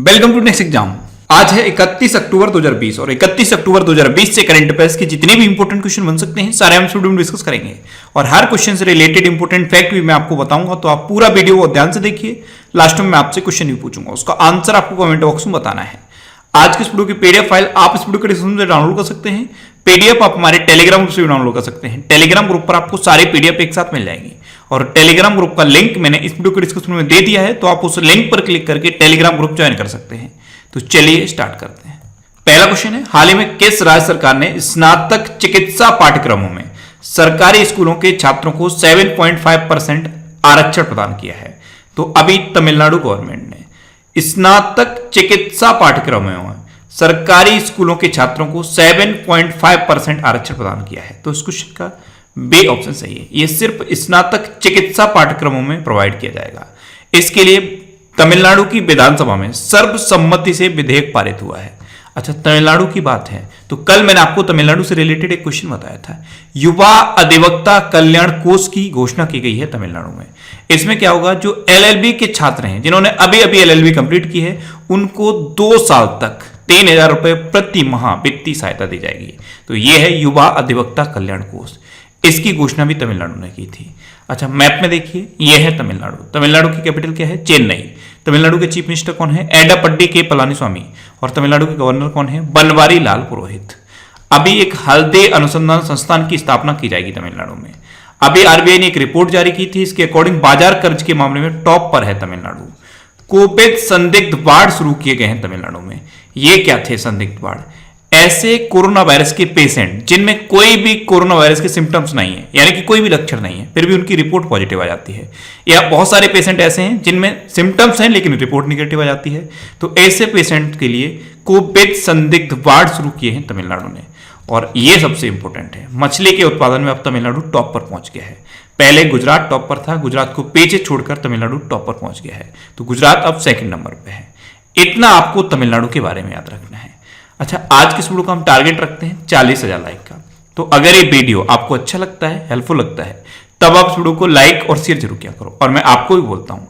Welcome to next exam. आज है 31 अक्टूबर 2020 और 31 अक्टूबर 2020 से करंट अफेयर्स के जितने भी इंपॉर्टेंट क्वेश्चन बन सकते हैं सारे हम इस वीडियो में डिस्कस करेंगे और हर क्वेश्चन से रिलेटेड इंपॉर्टेंट फैक्ट भी मैं आपको बताऊंगा। तो आप पूरा वीडियो को ध्यान से देखिए, लास्ट में मैं आपसे क्वेश्चन भी पूछूंगा, उसका आंसर आपको कमेंट बॉक्स में बताना है। आज की इस वीडियो की पीडीएफ फाइल आप इस वीडियो के डिस्क्रिप्शन से डाउनलोड कर सकते हैं। पीडीएफ आप हमारे टेलीग्राम ग्रुप से भी डाउनलोड कर सकते हैं। टेलीग्राम ग्रुप पर आपको सारे पीडीएफ एक साथ मिल जाएंगे और टेलीग्राम ग्रुप का लिंक मैंने इस वीडियो के डिस्क्रिप्शन में दे दिया है, तो आप उस लिंक पर क्लिक करके टेलीग्राम ग्रुप ज्वाइन कर सकते हैं। तो चलिए स्टार्ट करते हैं। पहला क्वेश्चन है, हाल ही में किस राज्य सरकार ने स्नातक चिकित्सा पाठ्यक्रमों में सरकारी स्कूलों के छात्रों को 7.5% आरक्षण प्रदान किया है? तो अभी तमिलनाडु गवर्नमेंट ने स्नातक चिकित्सा पाठ्यक्रमों में सरकारी स्कूलों के छात्रों को 7.5% आरक्षण प्रदान किया है। तो इस क्वेश्चन का बी ऑप्शन सही है। यह सिर्फ स्नातक चिकित्सा पाठ्यक्रमों में प्रोवाइड किया जाएगा। इसके लिए तमिलनाडु की विधानसभा में सर्वसम्मति से विधेयक पारित हुआ है। अच्छा, तमिलनाडु की बात है तो कल मैंने आपको तमिलनाडु से रिलेटेड एक क्वेश्चन बताया था। युवा अधिवक्ता कल्याण कोष की घोषणा की गई है तमिलनाडु में। इसमें क्या होगा, जो एलएलबी के छात्र हैं जिन्होंने अभी अभी एलएलबी कंप्लीट की है उनको 2 साल तक 3,000 रुपए प्रति माह वित्तीय सहायता दी जाएगी। तो यह है युवा अधिवक्ता कल्याण कोष। इसकी घोषणा भी तमिलनाडु ने की थी। अच्छा, मैप में देखिए, यह है तमिलनाडु। तमिलनाडु की कैपिटल क्या है? चेन्नई। तमिलनाडु के चीफ मिनिस्टर कौन है? एडापड्डी के पलानीस्वामी। और तमिलनाडु के गवर्नर कौन है? बनवारी लाल पुरोहित। अभी एक हल्दी अनुसंधान संस्थान की स्थापना की जाएगी तमिलनाडु में। अभी आरबीआई ने एक रिपोर्ट जारी की थी, इसके अकॉर्डिंग बाजार कर्ज के मामले में टॉप पर है तमिलनाडु। कोविड संदिग्ध वार्ड शुरू किए गए हैं तमिलनाडु में। ये क्या थे संदिग्ध वार्ड? ऐसे कोरोना वायरस के पेशेंट जिनमें कोई भी कोरोना वायरस के सिम्टम्स नहीं है, यानी कि कोई भी लक्षण नहीं है, फिर भी उनकी रिपोर्ट पॉजिटिव आ जाती है, या बहुत सारे पेशेंट ऐसे हैं जिनमें सिम्टम्स हैं लेकिन रिपोर्ट निगेटिव आ जाती है। तो ऐसे पेशेंट के लिए कोविड संदिग्ध वार्ड शुरू किए हैं तमिलनाडु ने। और ये सबसे इंपॉर्टेंट है, मछली के उत्पादन में अब तमिलनाडु टॉप पर पहुंच गया है। पहले गुजरात टॉप पर था, गुजरात को पीछे छोड़कर तमिलनाडु टॉप पर पहुंच गया है। तो गुजरात अब सेकंड नंबर पे है। इतना आपको तमिलनाडु के बारे में याद रखना है। अच्छा, आज की इस वीडियो का हम टारगेट रखते हैं 40,000 लाइक का। तो अगर ये वीडियो आपको अच्छा लगता है, हेल्पफुल लगता है, तब आप इस वीडियो को लाइक और शेयर जरूर किया करो। और मैं आपको भी बोलता हूं,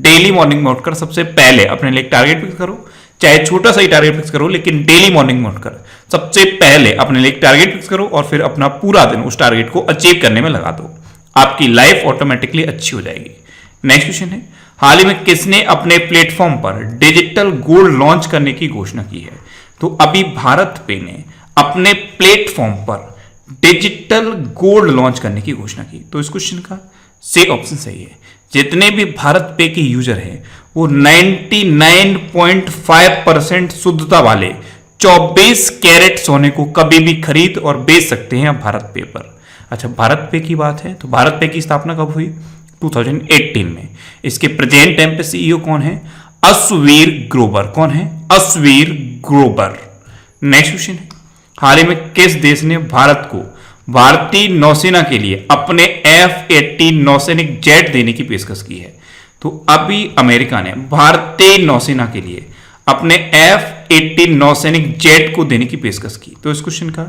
डेली मॉर्निंग में उठकर सबसे पहले अपने लिए टारगेट फिक्स करो, चाहे छोटा सा ही टारगेट फिक्स करो, लेकिन डेली मॉर्निंग में उठकर सबसे पहले अपने लिए टारगेट फिक्स करो और फिर अपना पूरा दिन उस टारगेट को अचीव करने में लगा दो। आपकी लाइफ ऑटोमेटिकली अच्छी हो जाएगी। नेक्स्ट क्वेश्चन है, हाल ही में किसने अपने प्लेटफॉर्म पर डिजिटल गोल्ड लॉन्च करने की घोषणा की है? तो अभी भारत पे ने अपने प्लेटफॉर्म पर डिजिटल गोल्ड लॉन्च करने की घोषणा की। तो इस क्वेश्चन का सी ऑप्शन सही है। जितने भी भारत पे के यूजर हैं वो 99.5% शुद्धता वाले 24 कैरेट सोने को कभी भी खरीद और बेच सकते हैं भारत पे पर। अच्छा, भारत पे की बात है तो भारत पे की स्थापना कब हुई? 2018 में। इसके प्रेजेंट टाइम पे सीईओ कौन है? अश्वीर ग्रोवर। कौन है? अश्वीर ग्रोवर। नेक्स्ट क्वेश्चन है, हाल ही में किस देश ने भारत को भारतीय नौसेना के लिए अपने F-80 नौसैनिक जेट देने की पेशकश की है? तो अभी अमेरिका ने भारतीय नौसेना के लिए अपने F-80 नौसैनिक जेट को देने की पेशकश की। तो इस क्वेश्चन का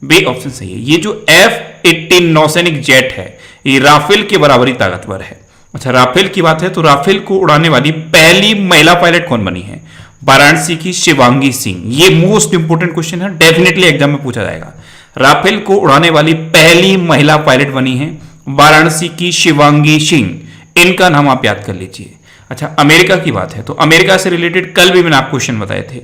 बी ऑप्शन सही है। ये जो F-80 नौसैनिक जेट है ये राफेल के बराबरी ताकतवर है। अच्छा, राफेल की बात है तो राफेल को उड़ाने वाली पहली महिला पायलट कौन बनी है? वाराणसी की शिवांगी सिंह। ये मोस्ट इंपोर्टेंट क्वेश्चन है, डेफिनेटली एग्जाम में पूछा जाएगा। राफेल को उड़ाने वाली पहली महिला पायलट बनी है वाराणसी की शिवांगी सिंह। इनका नाम आप याद कर लीजिए। अच्छा, अमेरिका की बात है तो अमेरिका से रिलेटेड कल भी मैंने आपको क्वेश्चन बताए थे।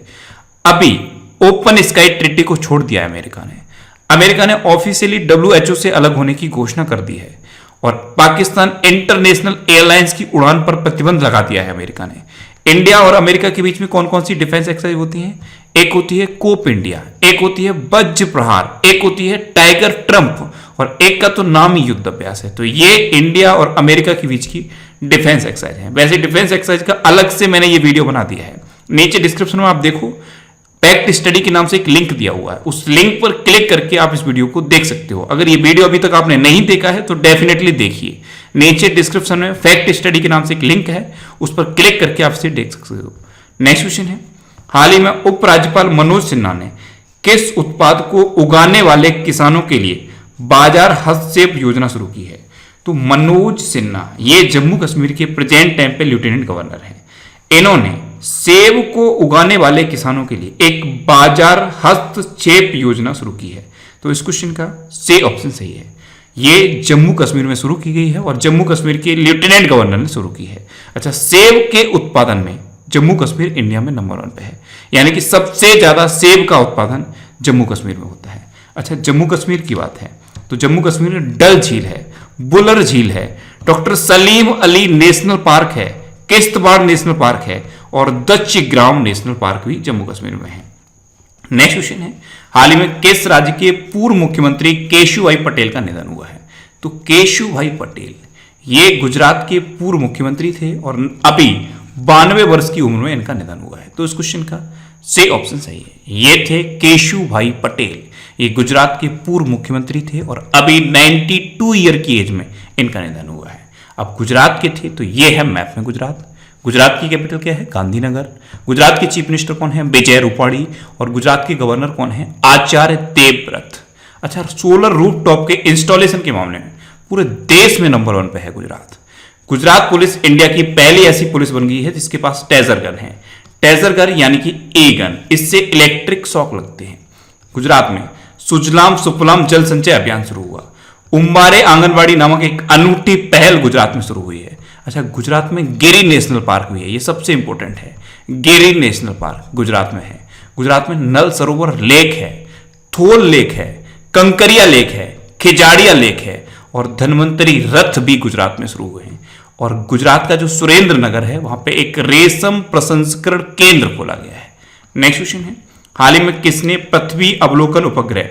अभी ओपन स्काई ट्रीटी को छोड़ दिया है अमेरिका ने। अमेरिका ने ऑफिशियली WHO से अलग होने की घोषणा कर दी है और पाकिस्तान इंटरनेशनल एयरलाइंस की उड़ान पर प्रतिबंध लगा दिया है अमेरिका ने। इंडिया और अमेरिका के बीच में कौन कौन सी डिफेंस एक्सरसाइज होती हैं? एक होती है कोप इंडिया, एक होती है वज्र प्रहार, एक होती है टाइगर ट्रंप और एक का तो नाम ही युद्ध अभ्यास है। तो ये इंडिया और अमेरिका के बीच की डिफेंस एक्सरसाइज है। वैसे डिफेंस एक्सरसाइज का अलग से मैंने ये वीडियो बना दिया है, नीचे डिस्क्रिप्शन में आप देखो, फैक्ट स्टडी के नाम से एक लिंक दिया हुआ है, उस लिंक पर क्लिक करके आप इस वीडियो को देख सकते हो। अगर ये वीडियो अभी तक आपने नहीं देखा है तो डेफिनेटली देखिए, नीचे डिस्क्रिप्शन में फैक्ट स्टडी के नाम से एक लिंक है, उस पर क्लिक करके आप इसे देख सकते हो। नेक्स्ट क्वेश्चन है, हाल ही में उपराज्यपाल मनोज सिन्हा ने किस उत्पाद को उगाने वाले किसानों के लिए बाजार हस्तक्षेप योजना शुरू की है? तो मनोज सिन्हा ये जम्मू कश्मीर के प्रेजेंट टाइम पे लेफ्टिनेंट गवर्नर हैं। इन्होंने सेब को उगाने वाले किसानों के लिए एक बाजार हस्तक्षेप योजना शुरू की है? तो इस क्वेश्चन का सी ऑप्शन सही है। ये जम्मू कश्मीर में शुरू की गई है और जम्मू कश्मीर के लेफ्टिनेंट गवर्नर ने शुरू की है। अच्छा, सेब के उत्पादन में जम्मू कश्मीर इंडिया में नंबर 1 पे है, यानी कि सबसे ज्यादा सेब का उत्पादन जम्मू कश्मीर में होता है। अच्छा, जम्मू कश्मीर की बात है तो जम्मू कश्मीर में डल झील है, बुलर झील है, doctor Salim Ali national park है, किश्तवाड़ नेशनल पार्क है और दच्ची ग्राम नेशनल पार्क भी जम्मू कश्मीर में है। नेक्स्ट क्वेश्चन है, हाल ही में किस राज्य के पूर्व मुख्यमंत्री केशुभाई पटेल का निधन हुआ है? तो केशुभाई पटेल ये गुजरात के पूर्व मुख्यमंत्री थे और अभी 92 वर्ष की उम्र में इनका निधन हुआ है। तो इस क्वेश्चन का सी ऑप्शन सही है। ये थे केशुभाई पटेल, ये गुजरात के पूर्व मुख्यमंत्री थे और अभी 92 ईयर की एज में इनका निधन हुआ है। अब गुजरात के थे तो ये है मैप में गुजरात। गुजरात की कैपिटल क्या है? गांधीनगर। गुजरात के चीफ मिनिस्टर कौन है? विजय रूपाणी। और गुजरात के गवर्नर कौन है? आचार्य देवव्रत। अच्छा, सोलर रूफटॉप के इंस्टॉलेशन के मामले में पूरे देश में नंबर 1 पे है गुजरात। गुजरात पुलिस इंडिया की पहली ऐसी पुलिस बन गई है जिसके पास टेजर गन है। टेजर गन यानी कि ए गन, इससे इलेक्ट्रिक शॉक लगते हैं। गुजरात में सुजलाम सुफलाम जल संचय अभियान शुरू हुआ। उम्बारे आंगनबाड़ी नामक एक अनूठी पहल गुजरात में शुरू हुई है। अच्छा, गुजरात में गिरी नेशनल पार्क भी है, ये सबसे इंपॉर्टेंट है। गिरी नेशनल पार्क गुजरात में है। गुजरात में नल सरोवर लेक है, थोल लेक है, कंकरिया लेक है, खिजाड़िया लेक है और धन्वंतरी रथ भी गुजरात में शुरू हुए हैं। और गुजरात का जो सुरेंद्र नगर है वहां पे एक रेशम प्रसंस्करण केंद्र खोला गया है। नेक्स्ट क्वेश्चन है, हाल ही में किसने पृथ्वी अवलोकन उपग्रह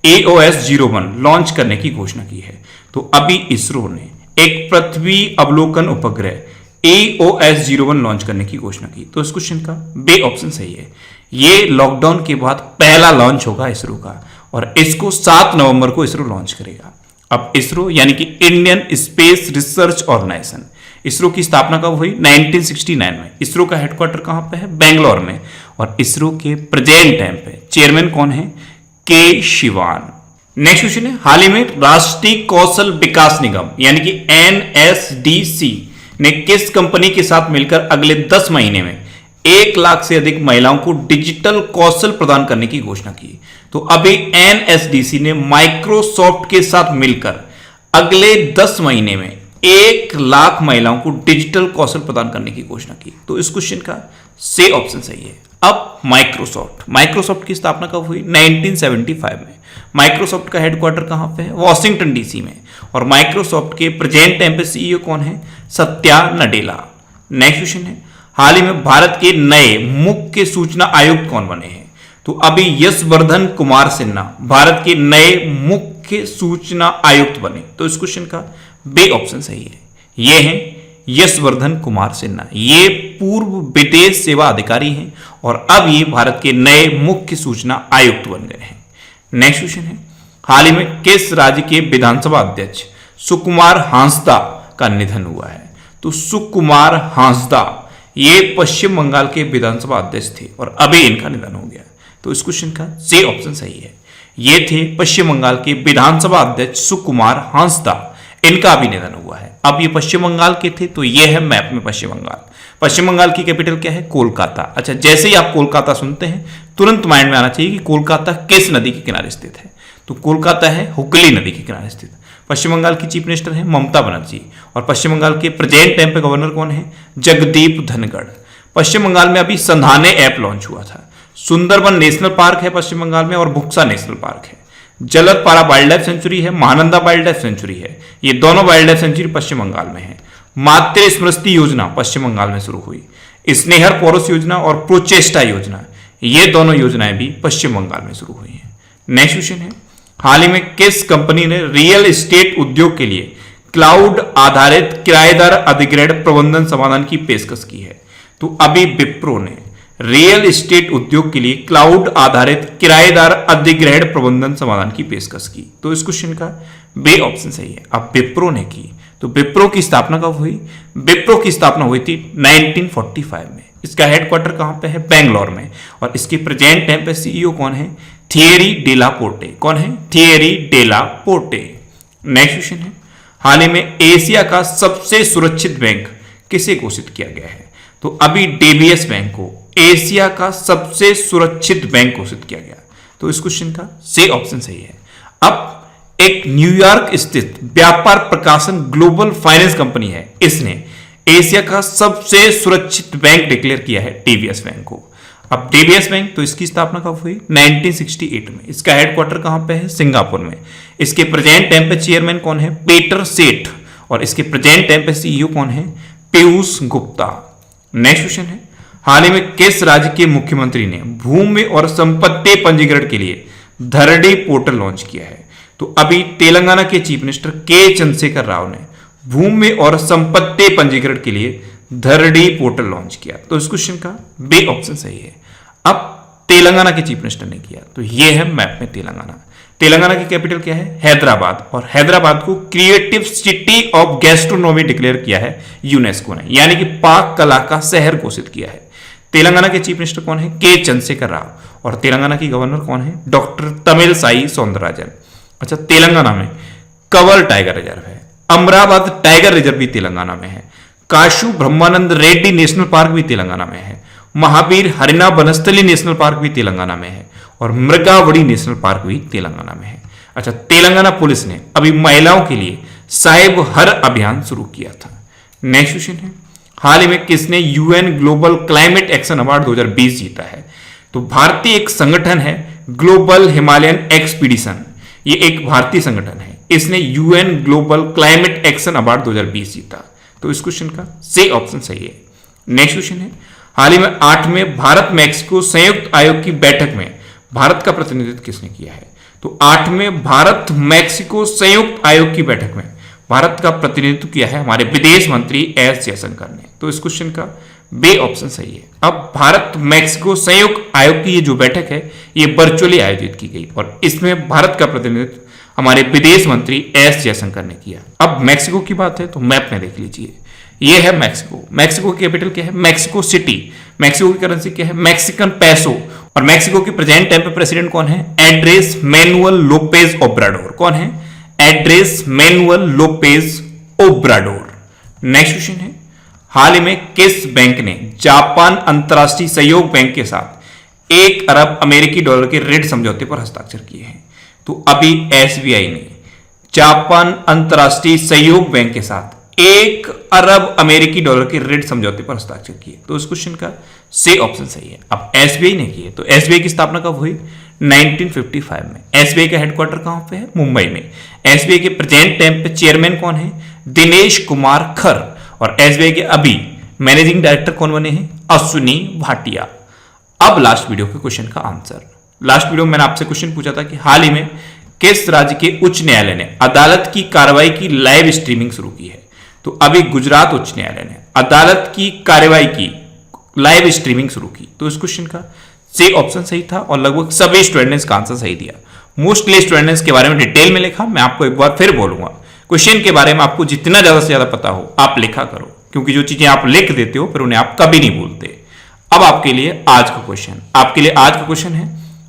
AOS-01 लॉन्च करने की घोषणा की है? तो अभी इसरो ने एक पृथ्वी अवलोकन उपग्रह AOS-01 लॉन्च करने की घोषणा की। तो इस क्वेश्चन का बी ऑप्शन सही है। ये लॉकडाउन के बाद पहला लॉन्च होगा इसरो का और इसको 7 नवंबर को इसरो लॉन्च करेगा। अब इसरो यानी कि Indian space research organisation, ISRO की स्थापना कब हुई? 1969 में। इसरो का हेडक्वार्टर कहां पे है? बेंगलोर में। और इसरो के प्रेजेंट टाइम पे चेयरमैन कौन है? के शिवान। नेक्स्ट क्वेश्चन है, हाल ही में राष्ट्रीय कौशल विकास निगम यानी कि NSDC ने किस कंपनी के साथ मिलकर अगले 10 महीने में 1 लाख से अधिक महिलाओं को डिजिटल कौशल प्रदान करने की घोषणा की? तो अभी NSDC ने माइक्रोसॉफ्ट के साथ मिलकर अगले 10 महीने में 1 लाख महिलाओं को डिजिटल कौशल प्रदान करने की घोषणा की। तो इस क्वेश्चन का सी ऑप्शन सही है। अब माइक्रोसॉफ्ट की स्थापना कब हुई? 1975 में। माइक्रोसॉफ्ट का हेडक्वार्टर कहां पे है? वॉशिंगटन DC में। और माइक्रोसॉफ्ट के प्रेजेंट टाइम पे CEO कौन है? सत्या नडेला। नेक्स्ट क्वेश्चन है, हाल ही में भारत के नए मुख्य सूचना आयुक्त कौन बने हैं? तो अभी यशवर्धन कुमार सिन्हा भारत के नए मुख्य सूचना आयुक्त बने। तो इस क्वेश्चन का बी ऑप्शन सही है। ये हैं यशवर्धन कुमार सिन्हा, ये पूर्व विदेश सेवा अधिकारी हैं और अब ये भारत के नए मुख्य सूचना आयुक्त बन गए हैं। नेक्स्ट क्वेश्चन है, हाल ही में किस राज्य के विधानसभा अध्यक्ष सुकुमार हांसदा का निधन हुआ है? तो सुकुमार हांसदा ये पश्चिम बंगाल के विधानसभा अध्यक्ष थे और अभी इनका निधन हो गया। तो इस क्वेश्चन का सी ऑप्शन सही है। ये थे पश्चिम बंगाल के विधानसभा अध्यक्ष सुकुमार हांसदा, इनका भी निधन हुआ है। अब ये पश्चिम बंगाल के थे तो ये है मैप में पश्चिम बंगाल। पश्चिम बंगाल की कैपिटल क्या है? कोलकाता। अच्छा, जैसे ही आप कोलकाता सुनते हैं तुरंत माइंड में आना चाहिए कि कोलकाता किस नदी के किनारे स्थित है? तो कोलकाता है हुगली नदी के किनारे स्थित। पश्चिम बंगाल की चीफ मिनिस्टर है ममता बनर्जी और पश्चिम बंगाल के प्रेजेंट टाइम पे गवर्नर कौन है? जगदीप धनखड़। पश्चिम बंगाल में अभी संधाने ऐप लॉन्च हुआ था। सुंदरबन नेशनल पार्क है पश्चिम बंगाल में और बुक्सा नेशनल पार्क है। जलदपारा वाइल्ड लाइफ सेंचुरी है, महानंदा वाइल्ड लाइफ सेंचुरी है। ये दोनों वाइल्ड लाइफ सेंचुरी पश्चिम बंगाल में है। मातृ स्मृति योजना पश्चिम बंगाल में शुरू हुई। स्नेहर पोरस योजना और प्रोचेस्टा योजना, ये दोनों योजनाएं भी पश्चिम बंगाल में शुरू हुई हैं। नेक्स्ट क्वेश्चन है, हाल ही में किस कंपनी ने रियल एस्टेट उद्योग के लिए क्लाउड आधारित किराएदार अधिग्रहण प्रबंधन समाधान की पेशकश की है? तो अभी विप्रो ने रियल एस्टेट उद्योग के लिए क्लाउड आधारित किराएदार अधिग्रहण प्रबंधन समाधान की पेशकश की। तो इस क्वेश्चन का बी ऑप्शन सही है। अब विप्रो ने की, तो विप्रो की स्थापना कब हुई? विप्रो की स्थापना हुई थी 1945 में। इसका हेडक्वार्टर कहां पे है? बेंगलोर में। और इसके प्रेजेंट टाइम पे CEO कौन है? थियरी डेला पोर्टे। कौन है? थियरी डेला पोर्टे। नेक्स्ट क्वेश्चन है, हाल ही में एशिया का सबसे सुरक्षित बैंक किसे घोषित किया गया है? तो अभी डीबीएस बैंक को एशिया का सबसे सुरक्षित बैंक घोषित किया गया। तो इस क्वेश्चन का सी ऑप्शन सही है। अब एक न्यूयॉर्क स्थित व्यापार प्रकाशन ग्लोबल फाइनेंस कंपनी है, इसने एशिया का सबसे सुरक्षित बैंक डिक्लेयर किया है डीबीएस बैंक को। अब डीबीएस बैंक तो इसकी स्थापना कब हुई? 1968 में। इसका हेडक्वार्टर कहां पे है? सिंगापुर में। इसके प्रेजेंट टाइम पे चेयरमैन कौन है? पीटर सेठ। और इसके प्रेजेंट टाइम पे सीईओ कौन है? पीयूष गुप्ता। नेक्स्ट क्वेश्चन है, हाल ही में किस राज्य के मुख्यमंत्री ने भूमि और संपत्ति पंजीकरण के लिए धरडी पोर्टल लॉन्च किया है? तो अभी तेलंगाना के चीफ मिनिस्टर के चंद्रशेखर राव ने भूमि और संपत्ति पंजीकरण के लिए धरडी पोर्टल लॉन्च किया। तो इस क्वेश्चन का बी ऑप्शन सही है। अब तेलंगाना के चीफ मिनिस्टर ने किया, तो ये है मैप में तेलंगाना। तेलंगाना की कैपिटल क्या है? हैदराबाद। और हैदराबाद को creative city of gastronomy declare किया है यूनेस्को ने, यानी कि पाक कला का शहर घोषित किया है। तेलंगाना के चीफ मिनिस्टर कौन है? के चंद्रशेखर राव। और तेलंगाना की गवर्नर कौन है? डॉक्टर तमिलसाई सौंदरराजन। अच्छा, तेलंगाना में कवर टाइगर रिजर्व है, अमरावती टाइगर रिजर्व भी तेलंगाना में है, काशू ब्रह्मानंद रेड्डी नेशनल पार्क भी तेलंगाना में है, महावीर हरिना बनस्थली नेशनल पार्क भी तेलंगाना में है, और मृगावड़ी नेशनल पार्क भी तेलंगाना में है। अच्छा, तेलंगाना पुलिस ने अभी महिलाओं के लिए साहिब हर अभियान शुरू किया था। नेक्स्ट क्वेश्चन है, हाल ही में किसने UN global climate action award 2020 जीता है? तो भारतीय एक संगठन है ग्लोबल हिमालयन एक्सपीडिशन, ये एक भारतीय संगठन है, इसने UN global climate action award 2020 जीता। तो इस क्वेश्चन का सी ऑप्शन सही है। नेक्स्ट क्वेश्चन है, हाल ही में 8वें भारत मैक्सिको संयुक्त आयोग की बैठक में भारत का प्रतिनिधित्व किसने किया है? तो 8वें भारत मैक्सिको संयुक्त आयोग की बैठक में भारत का प्रतिनिधित्व किया है हमारे विदेश मंत्री एस जयशंकर ने। तो इस क्वेश्चन का बी ऑप्शन सही है। अब भारत मैक्सिको संयुक्त आयोग की ये जो बैठक है ये वर्चुअली आयोजित की गई और इसमें भारत का प्रतिनिधित्व हमारे विदेश मंत्री एस जयशंकर ने किया। अब मैक्सिको की बात है तो मैप में देख लीजिए, ये है मैक्सिको। मैक्सिको की कैपिटल क्या है? Mexico city. मैक्सिको की करेंसी क्या है? मैक्सिकन पैसो। और मैक्सिको की प्रेजेंट टाइम पे प्रेसिडेंट कौन है? Andres Manuel Lopez Obrador. कौन है? Andres Manuel Lopez Obrador. Next question है, हाल ही में किस बैंक ने जापान अंतरराष्ट्रीय सहयोग बैंक के साथ 1 अरब अमेरिकी डॉलर के ऋण समझौते पर हस्ताक्षर किए हैं? तो अभी एसबीआई ने जापान अंतरराष्ट्रीय सहयोग बैंक के साथ 1 अरब अमेरिकी डॉलर के ऋण समझौते पर हस्ताक्षर किए। तो इस क्वेश्चन का सी ऑप्शन सही है। अब एसबीआई ने किए, तो एसबीआई की स्थापना कब हुई? 1955 में। एसबीआई का हेडक्वार्टर कहां पे है? मुंबई में। एसबीआई के प्रेजेंट टाइम पे चेयरमैन कौन है? दिनेश कुमार खर। और एसबीआई के अभी मैनेजिंग डायरेक्टर कौन बने हैं? अश्विनी भाटिया। अब लास्ट वीडियो के क्वेश्चन का आंसर। लास्ट वीडियो में मैंने आपसे क्वेश्चन पूछा था कि हाल ही में किस राज्य के उच्च न्यायालय ने अदालत की कार्रवाई की लाइव स्ट्रीमिंग शुरू की है? तो अभी गुजरात उच्च न्यायालय ने अदालत की कार्रवाई की लाइव स्ट्रीमिंग शुरू की। तो इस क्वेश्चन का सी ऑप्शन सही था और लगभग सभी स्टूडेंट ने इसका आंसर सही दिया। मोस्टली स्टूडेंट ने इसके बारे में डिटेल में लिखा। मैं आपको एक बार फिर बोलूंगा, क्वेश्चन के बारे में आपको जितना ज्यादा से ज्यादा पता हो आप लिखा करो, क्योंकि जो चीजें आप लिख देते हो फिर उन्हें आप कभी नहीं भूलते। अब आपके लिए आज का क्वेश्चन है,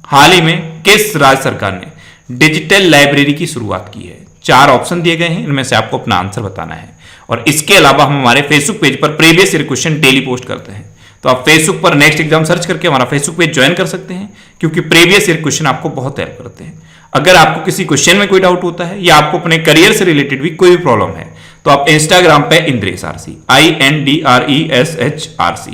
हाल ही में किस राज्य सरकार ने डिजिटल लाइब्रेरी की शुरुआत की है? 4 ऑप्शन दिए गए हैं, इनमें से आपको अपना आंसर बताना है। और इसके अलावा हम हमारे फेसबुक पेज पर previous year question daily post करते हैं, तो आप फेसबुक पर नेक्स्ट एग्जाम सर्च करके हमारा फेसबुक पेज ज्वाइन कर सकते हैं, क्योंकि प्रीवियस ईयर क्वेश्चन आपको बहुत हेल्प करते हैं। अगर आपको किसी क्वेश्चन में कोई डाउट होता है या आपको अपने करियर से रिलेटेड भी कोई भी प्रॉब्लम है तो आप इंस्टाग्राम पे इंद्रेश आरसी INDRESHRC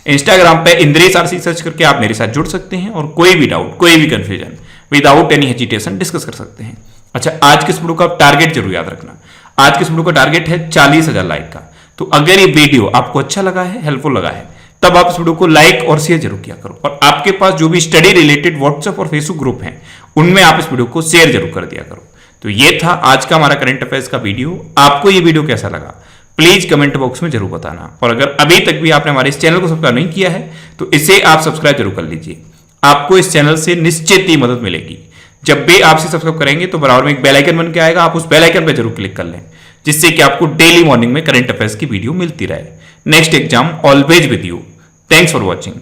इंस्टाग्राम पे इंद्रेश आरसी सर्च करके आप मेरे साथ जुड़ सकते हैं और कोई भी डाउट, कोई भी confusion without any hesitation discuss कर सकते हैं। अच्छा, आज के इस वीडियो का टारगेट जरूर याद रखना। आज के इस वीडियो का टारगेट है 40,000 लाइक का। तो अगर ये वीडियो आपको अच्छा लगा है, हेल्पफुल लगा है, तब आप इस वीडियो को लाइक और शेयर जरूर किया करो। और आपके पास जो भी स्टडी रिलेटेड व्हाट्सएप और फेसबुक ग्रुप हैं उनमें आप इस वीडियो को शेयर जरूर कर दिया करो। तो ये था आज का हमारा करंट अफेयर्स का वीडियो। आपको ये वीडियो कैसा लगा प्लीज कमेंट बॉक्स में जरूर बताना। और अगर अभी तक भी आपने हमारे इस चैनल को सब्सक्राइब नहीं किया है तो इसे आप सब्सक्राइब जरूर कर लीजिए। आपको इस चैनल से निश्चित ही मदद मिलेगी। जब भी आप इसे सब्सक्राइब करेंगे तो बराबर में एक बेल आइकन बन के आएगा, आप उस बेल आइकन पर जरूर क्लिक कर लें, जिससे कि आपको डेली मॉर्निंग में करंट अफेयर्स की वीडियो मिलती रहे। Next exam always with you. Thanks for watching.